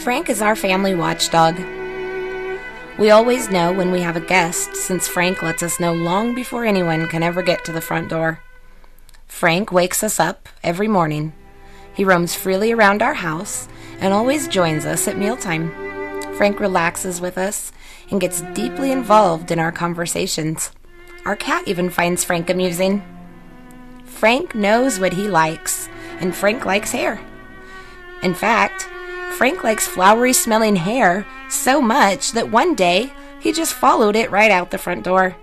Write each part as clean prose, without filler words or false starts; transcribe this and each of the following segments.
Frank is our family watchdog. We always know when we have a guest, since Frank lets us know long before anyone can ever get to the front door. Frank wakes us up every morning. He roams freely around our house and always joins us at mealtime. Frank relaxes with us and gets deeply involved in our conversations. Our cat even finds Frank amusing. Frank knows what he likes, and Frank likes hair. In fact, Frank likes flowery-smelling hair so much that one day he just followed it right out the front door.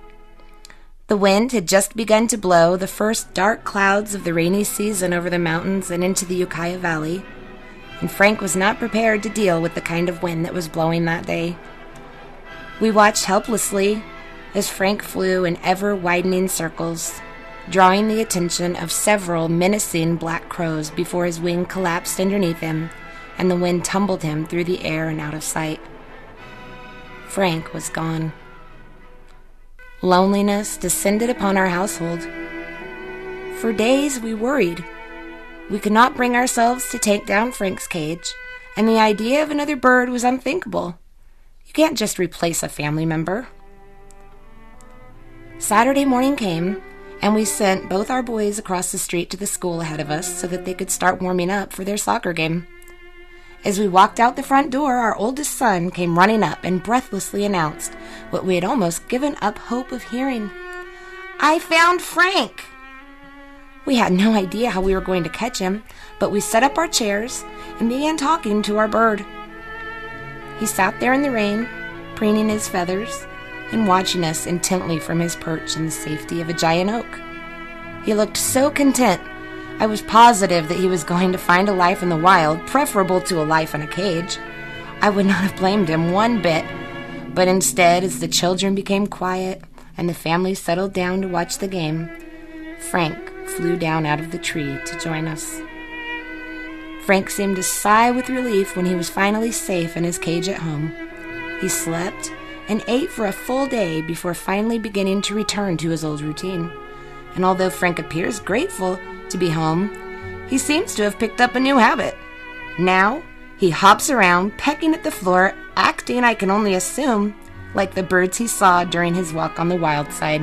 The wind had just begun to blow the first dark clouds of the rainy season over the mountains and into the Ukiah Valley, and Frank was not prepared to deal with the kind of wind that was blowing that day. We watched helplessly as Frank flew in ever-widening circles, drawing the attention of several menacing black crows before his wing collapsed underneath him and the wind tumbled him through the air and out of sight. Frank was gone. Loneliness descended upon our household. For days we worried. We could not bring ourselves to take down Frank's cage, and the idea of another bird was unthinkable. You can't just replace a family member. Saturday morning came, and we sent both our boys across the street to the school ahead of us so that they could start warming up for their soccer game. As we walked out the front door, our oldest son came running up and breathlessly announced what we had almost given up hope of hearing. "I found Frank!" We had no idea how we were going to catch him, but we set up our chairs and began talking to our bird. He sat there in the rain, preening his feathers and watching us intently from his perch in the safety of a giant oak. He looked so content. I was positive that he was going to find a life in the wild, preferable to a life in a cage. I would not have blamed him one bit, but instead, as the children became quiet and the family settled down to watch the game, Frank flew down out of the tree to join us. Frank seemed to sigh with relief when he was finally safe in his cage at home. He slept and ate for a full day before finally beginning to return to his old routine. And although Frank appears grateful to be home, he seems to have picked up a new habit. Now, he hops around, pecking at the floor, acting, I can only assume, like the birds he saw during his walk on the wild side.